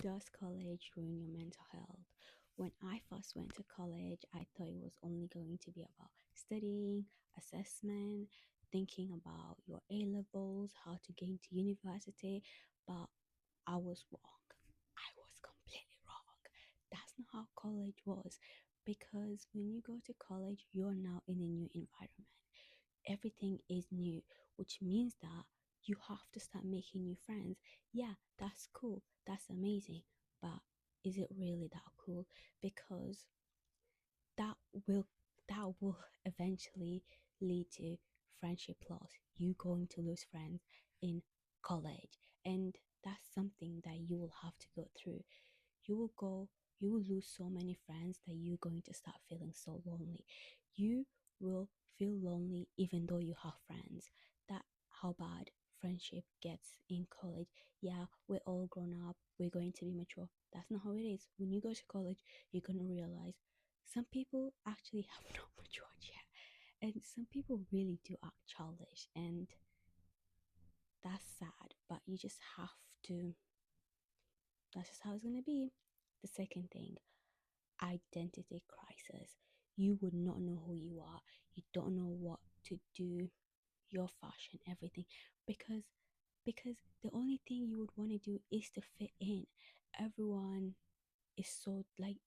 Does college ruin your mental health? When I first went to college, I thought it was only going to be about studying, assessment, thinking about your A levels, how to get into university, but I was wrong. I was completely wrong. That's not how college was, because when you go to college, you're now in a new environment. Everything is new, which means that you have to start making new friends. Yeah, that's cool. That's amazing. But is it really that cool? Because that will that will eventually lead to friendship loss. You going to lose friends in college, and that's something that you will have to go through. You will lose so many friends that you're going to start feeling so lonely. You will feel lonely even though you have friends. That how bad friendship gets in college. Yeah, we're all grown up, we're going to be mature. That's not how it is. When you go to college, you're gonna realize some people actually have not matured yet. And some people really do act childish, and that's sad, but you just have to, that's just how it's gonna be. The second thing, identity crisis. You would not know who you are. You don't know what to do, your fashion, everything. Because the only thing you would want to do is to fit in. Everyone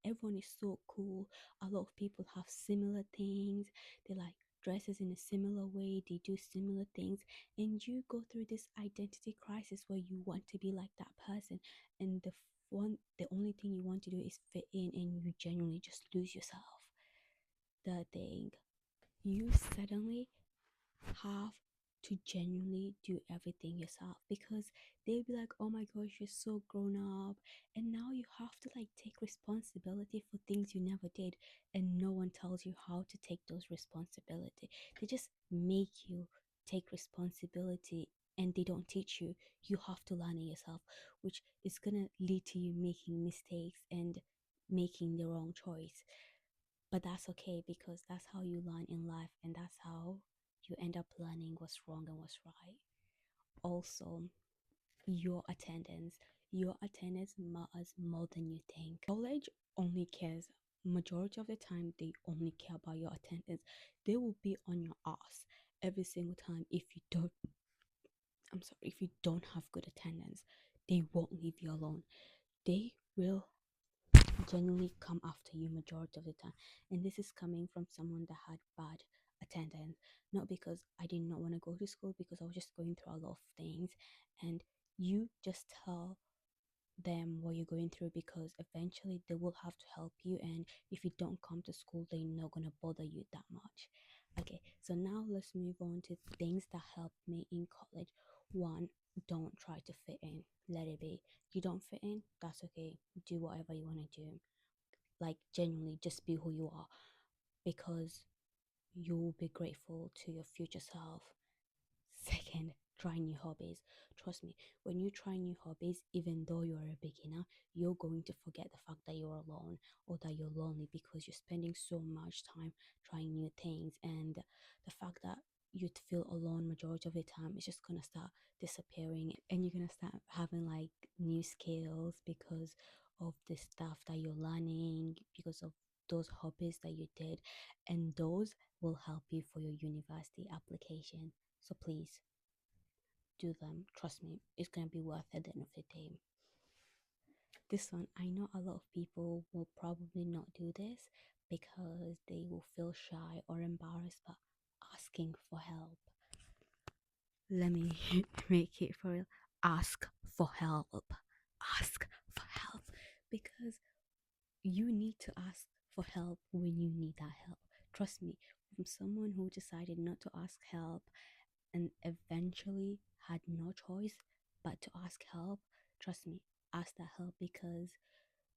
everyone is so cool. A lot of people have similar things. They like dresses in a similar way, they do similar things, and you go through this identity crisis where you want to be like that person, and the only thing you want to do is fit in, and you genuinely just lose yourself. The thing, you suddenly have to genuinely do everything yourself, because they'll be like, oh my gosh, you're so grown up, and now you have to like take responsibility for things you never did, and no one tells you how to take those responsibility. They just make you take responsibility, and they don't teach you. You have to learn it yourself, which is gonna lead to you making mistakes and making the wrong choice. But that's okay, because that's how you learn in life, and that's how you end up learning what's wrong and what's right. Also, your attendance. Your attendance matters more than you think. College only cares, majority of the time, they only care about your attendance. They will be on your ass every single time if you don't, I'm sorry, if you don't have good attendance. They won't leave you alone. They will genuinely come after you majority of the time. And this is coming from someone that had bad attendance. Not because I did not want to go to school, because I was just going through a lot of things. And you just tell them what you're going through, because eventually they will have to help you, and if you don't come to school, they're not gonna bother you that much. Okay, so now let's move on to things that helped me in college. One, don't try to fit in. Let it be. You don't fit in, that's okay. Do whatever you want to do. Like, genuinely just be who you are, because you'll be grateful to your future self. Second, try new hobbies. Trust me, when you try new hobbies, even though you're a beginner, you're going to forget the fact that you're alone or that you're lonely, because you're spending so much time trying new things, and the fact that you'd feel alone majority of the time is just gonna start disappearing, and you're gonna start having like new skills because of the stuff that you're learning, because of those hobbies that you did, and those will help you for your university application. So please do them. Trust me, it's gonna be worth it at the end of the day. This one, I know a lot of people will probably not do this because they will feel shy or embarrassed, but asking for help. Let me make it for real. Ask for help. Ask for help, because you need to ask for help when you need that help. Trust me, from someone who decided not to ask help and eventually had no choice but to ask help, trust me, ask that help, because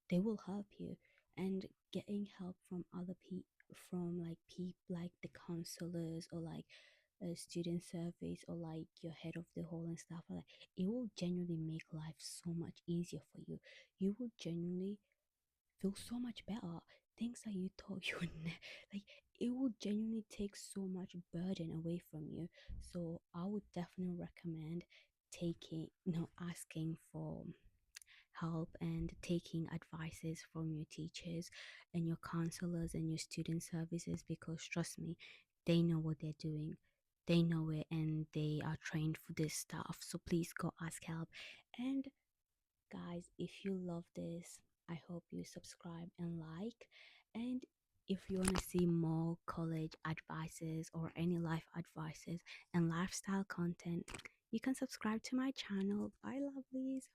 they will help you. And getting help from other people, from like people like the counselors, or like a student service, or like your head of the hall and stuff like that, it will genuinely make life so much easier for you. You will genuinely feel so much better. Things that you thought you would like, it will genuinely take so much burden away from you. So I would definitely recommend taking, asking for help and taking advices from your teachers and your counselors and your student services, because trust me, they know what they're doing. They know it and they are trained for this stuff. So please go ask help. And guys, if you love this, I hope you subscribe and like. And if you want to see more college advices or any life advices and lifestyle content, you can subscribe to my channel. Bye, lovelies.